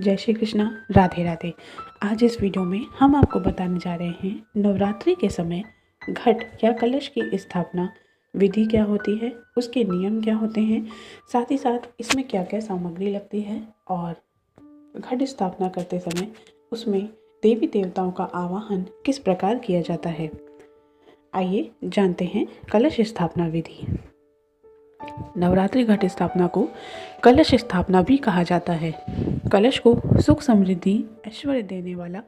जय श्री कृष्णा, राधे राधे। आज इस वीडियो में हम आपको बताने जा रहे हैं नवरात्रि के समय घट या कलश की स्थापना विधि क्या होती है, उसके नियम क्या होते हैं, साथ ही साथ इसमें क्या क्या सामग्री लगती है और घट स्थापना करते समय उसमें देवी देवताओं का आवाहन किस प्रकार किया जाता है। आइए जानते हैं कलश स्थापना विधि। नवरात्रि घट स्थापना को कलश स्थापना भी कहा जाता है। कलश को सुख समृद्धि ऐश्वर्य देने वाला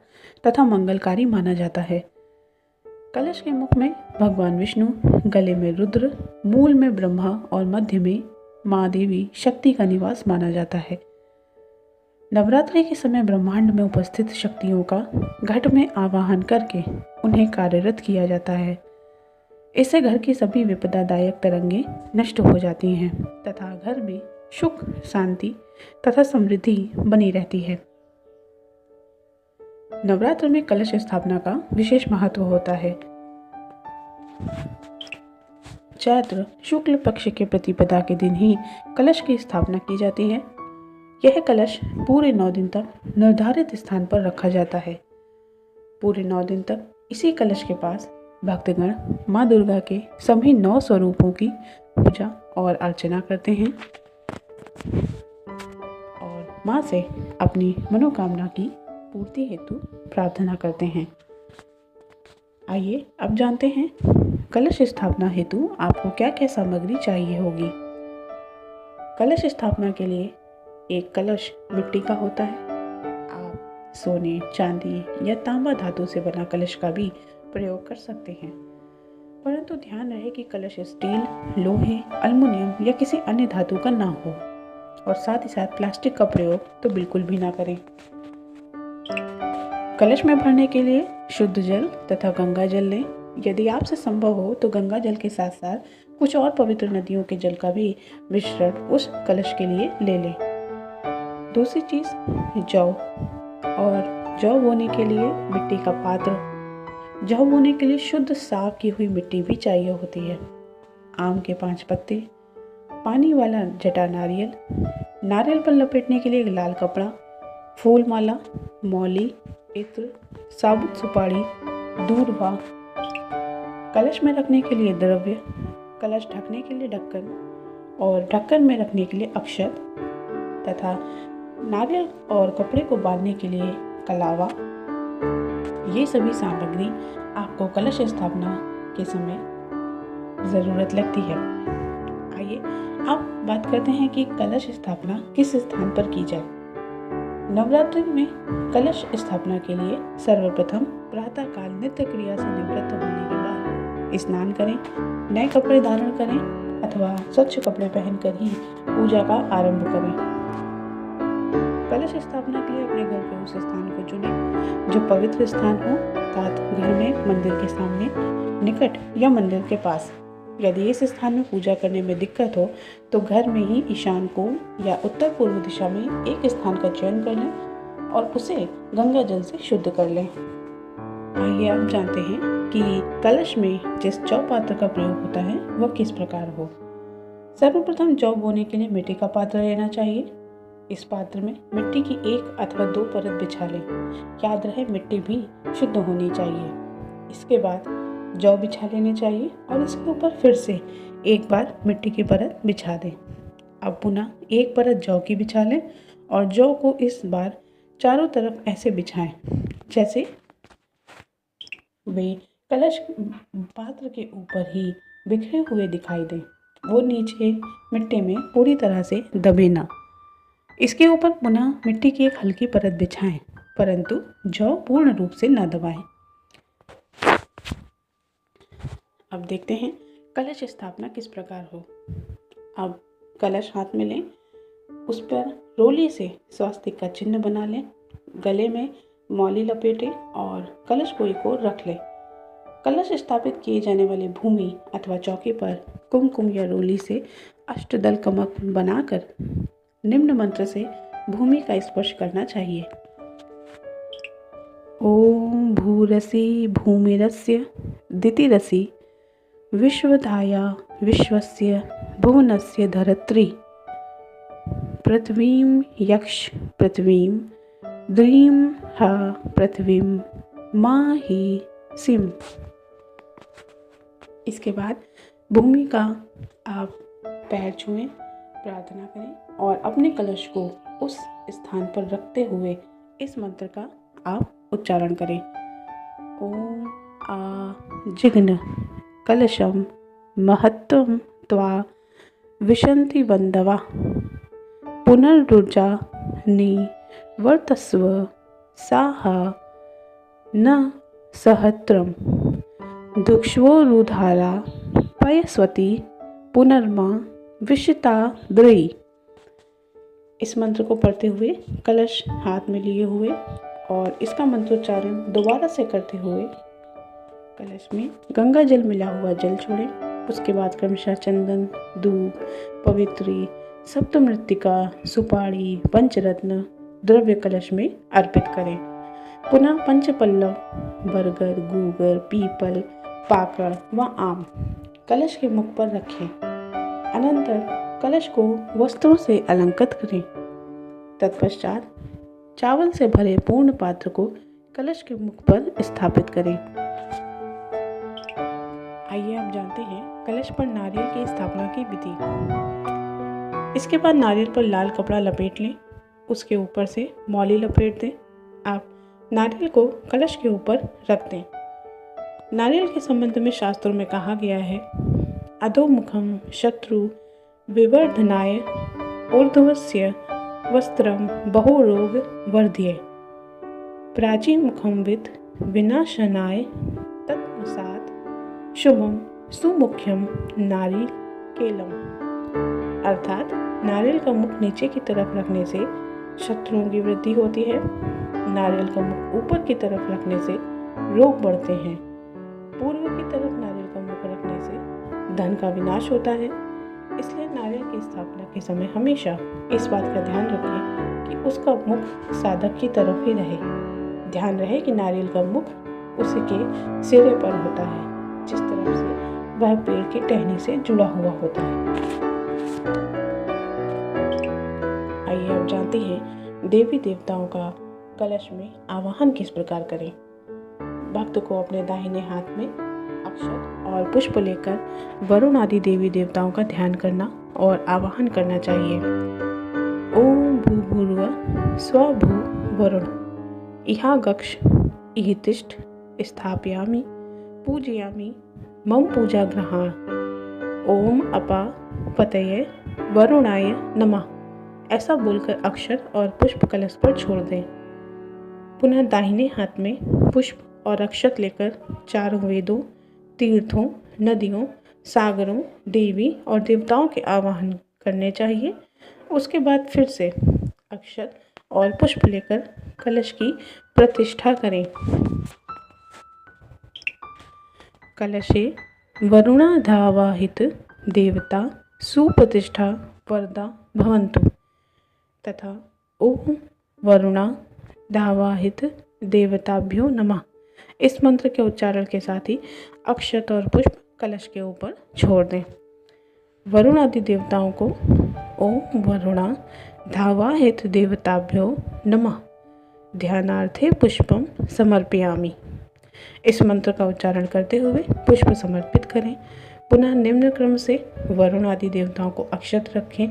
तथा मंगलकारी माना जाता है। कलश के मुख में भगवान विष्णु, गले में रुद्र, मूल में ब्रह्मा और मध्य में माँ देवी शक्ति का निवास माना जाता है। नवरात्रि के समय ब्रह्मांड में उपस्थित शक्तियों का घट में आवाहन करके उन्हें कार्यरत किया जाता है। इससे घर की सभी विपदादायक तरंगें नष्ट हो जाती हैं तथा घर में सुख, शांति तथा समृद्धि बनी रहती है। नवरात्र में कलश स्थापना का विशेष महत्व होता है। चैत्र शुक्ल पक्ष के प्रतिपदा के दिन ही कलश की स्थापना की जाती है। यह कलश पूरे 9 दिन तक निर्धारित स्थान पर रखा जाता है। पूरे 9 दिन तक इसी कलश के पास भक्तगण माँ दुर्गा के सभी 9 स्वरूपों की पूजा और अर्चना करते हैं और माँ से अपनी मनोकामना की पूर्ति हेतु प्रार्थना करते हैं। आइए अब जानते हैं कलश स्थापना हेतु आपको क्या क्या सामग्री चाहिए होगी। कलश स्थापना के लिए एक कलश मिट्टी का होता है। आप सोने, चांदी या तांबा धातु से बना कलश का भी प्रयोग कर सकते हैं, परंतु ध्यान रहे कि कलश स्टील, लोहे, एल्युमिनियम या किसी अन्य धातु का ना हो और साथ ही साथ प्लास्टिक का प्रयोग तो बिल्कुल भी ना करें। कलश में भरने के लिए शुद्ध जल तथा गंगा जल लें। यदि आपसे संभव हो तो गंगा जल के साथ साथ कुछ और पवित्र नदियों के जल का भी मिश्रण उस कलश के लिए ले लें। दूसरी चीज जौ, और जौ बोने के लिए मिट्टी का पात्र, जौ बोने के लिए शुद्ध साफ की हुई मिट्टी भी चाहिए होती है। आम के 5 पत्ते, पानी वाला जटा नारियल, नारियल पर लपेटने के लिए एक लाल कपड़ा, फूल माला, मौली, इत्र, साबुत सुपारी, दूर्वा, कलश में रखने के लिए द्रव्य, कलश ढकने के लिए ढक्कन और ढक्कन में रखने के लिए अक्षत तथा नारियल और कपड़े को बांधने के लिए कलावा। ये सभी सामग्री आपको कलश स्थापना के समय ज़रूरत लगती है। आइए अब बात करते हैं कि कलश स्थापना किस स्थान पर की जाए। नवरात्रि में कलश स्थापना के लिए सर्वप्रथम प्रातःकाल नित्य क्रिया से निवृत्त होने के बाद स्नान करें, नए कपड़े धारण करें अथवा स्वच्छ कपड़े पहनकर ही पूजा का आरंभ करें। कलश स्थापना के लिए अपने घर के उस स्थान को चुनें जो पवित्र स्थान हो, अर्थात घर में, मंदिर के सामने, निकट या मंदिर के पास। यदि इस स्थान में पूजा करने में दिक्कत हो तो घर में ही ईशान कोण या उत्तर पूर्व दिशा में एक स्थान का चयन कर लें और उसे गंगा जल से शुद्ध कर लें। आइए आप जानते हैं कि कलश में जिस जौ पात्र का प्रयोग होता है वह किस प्रकार हो। सर्वप्रथम जौ बोने के लिए मिट्टी का पात्र लेना चाहिए। इस पात्र में मिट्टी की 1 अथवा 2 परत बिछा लें। याद रहे मिट्टी भी शुद्ध होनी चाहिए। इसके बाद जौ बिछा लेने चाहिए और इसके ऊपर फिर से एक बार मिट्टी की परत बिछा दें। अब पुनः एक परत जौ की बिछा लें और जौ को इस बार चारों तरफ ऐसे बिछाएं जैसे वे कलश पात्र के ऊपर ही बिखरे हुए दिखाई दें। वो नीचे मिट्टी में पूरी तरह से दबे ना। इसके ऊपर पुनः मिट्टी की एक हल्की परत बिछाएं, परंतु जौ पूर्ण रूप से न दबाएं। अब देखते हैं कलश स्थापना किस प्रकार हो। अब कलश हाथ में लें, उस पर रोली से स्वास्तिक का चिन्ह बना लें, गले में मौली लपेटें और कलश को एक ओर रख लें। कलश स्थापित किए जाने वाली भूमि अथवा चौकी पर कुमकुम या रोली से अष्टदल कमक बनाकर निम्न मंत्र से भूमि का स्पर्श करना चाहिए। ओम भूरसी भूमिरस्य दितिरसि विश्वधाया विश्वस्य भुवनस्य धरत्री पृथ्वीं यक्ष पृथ्वीं द्रीं ह पृथ्वीं माहि सिम। इसके बाद भूमि का आप पैर छुएं, प्रार्थना करें और अपने कलश को उस स्थान पर रखते हुए इस मंत्र का आप उच्चारण करें। ओम आ जिग्न कलशम महत्वम त्वा विशन्ति बंधवा पुनर्रुजा निवर्तस्व साहा न सहस्त्रम दुक्ष्वोरुधारा पयस्वती पुनर्मा विशिता द्रयी। इस मंत्र को पढ़ते हुए कलश हाथ में लिए हुए और इसका मंत्रोच्चारण दोबारा से करते हुए कलश में गंगा जल मिला हुआ जल छोड़ें। उसके बाद क्रमशः चंदन, धूप, पवित्री, सप्तमृत्तिका, सुपारी, पंचरत्न द्रव्य कलश में अर्पित करें। पुनः पंचपल्लव, बरगद, गूगर, पीपल, पाकड़ व आम कलश के मुख पर रखें। अनंतर कलश को वस्त्रों से अलंकृत करें। तत्पश्चात चावल से भरे पूर्ण पात्र को कलश के मुख पर स्थापित करें। आइए आप जानते हैं कलश पर नारियल की स्थापना की विधि। इसके बाद नारियल पर लाल कपड़ा लपेट लें, उसके ऊपर से मौली लपेट दें। आप नारियल को कलश के ऊपर रख दें। नारियल के संबंध में शास्त्रों में कहा गया है, अधोमुखम शत्रु विवर्धनाय ऊर्ध्वस्य वस्त्रम बहुरोग वर्ध्य प्राचीमुखम विद विनाशनाय तत्पश्चात शुभम सुमुख्यम नारिकेलम। अर्थात नारियल का मुख नीचे की तरफ रखने से शत्रुओं की वृद्धि होती है, नारियल का मुख ऊपर की तरफ रखने से रोग बढ़ते हैं, पूर्व की तरफ नारियल का मुख रखने से धन का विनाश होता है। इसलिए नारियल की स्थापना के समय हमेशा इस बात का ध्यान रखें कि उसका मुख साधक की तरफ ही रहे। ध्यान रहे कि नारियल का मुख उसी के सिरे पर होता है, जिस तरफ से वह पेड़ की टहनी से जुड़ा हुआ होता है। आइए अब जानते हैं देवी देवताओं का कलश में आवाहन किस प्रकार करें। भक्त को अपने दाहिने हाथ में अक्षत और पुष्प लेकर वरुण आदि देवी देवताओं का ध्यान करना और आवाहन करना चाहिए। ओम भूर्भुवः स्वः वरुण इहा गक्ष इह तिष्ठ स्थापयामि पूजयामि मम पूजा ग्रहण। ओम अपा पतये वरुणाय नमः। ऐसा बोलकर अक्षर और पुष्प कलश पर छोड़ दें। पुनः दाहिने हाथ में पुष्प और अक्षत लेकर चारों वेदों, तीर्थों, नदियों, सागरों, देवी और देवताओं के आवाहन करने चाहिए। उसके बाद फिर से अक्षत और पुष्प लेकर कलश की प्रतिष्ठा करें। कलशे वरुणाधावाहित देवता सुप्रतिष्ठा वरदा भवन्तु तथा ओम वरुणाधावाहित देवताभ्यो नमः। इस मंत्र के उच्चारण के साथ ही अक्षत और पुष्प कलश के ऊपर छोड़ दें। वरुण आदि देवताओं को ओम वरुणा धावाहित देवताभ्यो नमः ध्यानार्थे पुष्पम समर्पयामि। इस मंत्र का उच्चारण करते हुए पुष्प समर्पित करें। पुनः निम्न क्रम से वरुण आदि देवताओं को अक्षत रखें,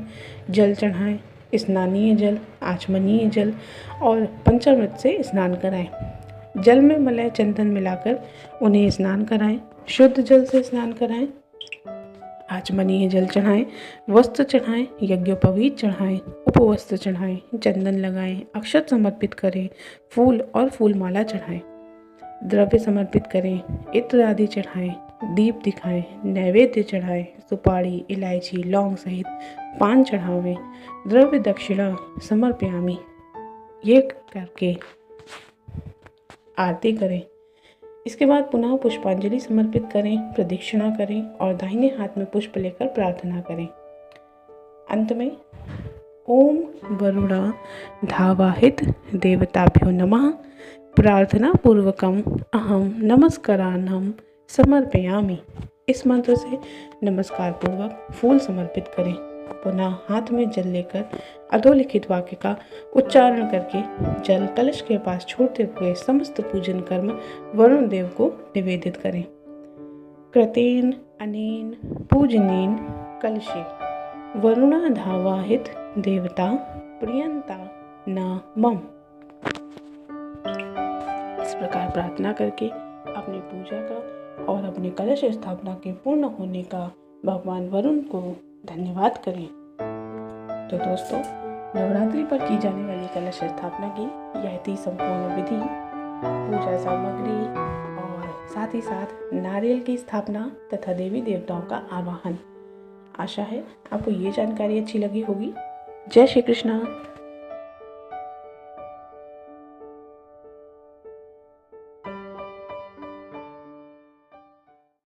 जल चढ़ाएं, स्नानीय जल, आचमनीय जल और पंचामृत से स्नान कराएं। जल में मलय चंदन मिलाकर उन्हें स्नान कराएं, शुद्ध जल से स्नान कराएं, आचमनीय जल चढ़ाएं, वस्त्र चढ़ाएं, यज्ञोपवीत चढ़ाएं, उपवस्त्र चढ़ाएं, चंदन लगाएं, अक्षत समर्पित करें, फूल और फूलमाला चढ़ाएं, द्रव्य समर्पित करें, इत्र आदि चढ़ाएं, दीप दिखाएं, नैवेद्य चढ़ाएं, सुपारी, इलायची, लौंग सहित पान चढ़ावें, द्रव्य दक्षिणा समर्पयामि। ये करके आरती करें। इसके बाद पुनः पुष्पांजलि समर्पित करें, प्रदक्षिणा करें और दाहिने हाथ में पुष्प लेकर प्रार्थना करें। अंत में ओम वरुणा धावाहित देवताभ्यो नमः प्रार्थना पूर्वकम अहम नमस्कारानम समर्पयामि। इस मंत्र से नमस्कार पूर्वक फूल समर्पित करें। पुनः हाथ में जल लेकर अधोलिखित वाक्य का उच्चारण करके जल कलश के पास छोड़ते हुए समस्त पूजन कर्म वरुण देव को निवेदित करें। कृतेन अनेन पूजनेन कलशे वरुणाधावाहित देवता प्रियंता न मम। इस प्रकार प्रार्थना करके अपनी पूजा का और अपने कलश स्थापना के पूर्ण होने का भगवान वरुण को धन्यवाद करें। तो दोस्तों, नवरात्रि पर की जाने वाली कलश स्थापना की यह थी संपूर्ण विधि, पूजा सामग्री और साथ ही साथ नारियल की स्थापना तथा देवी देवताओं का आवाहन। आशा है आपको ये जानकारी अच्छी लगी होगी। जय श्री कृष्णा।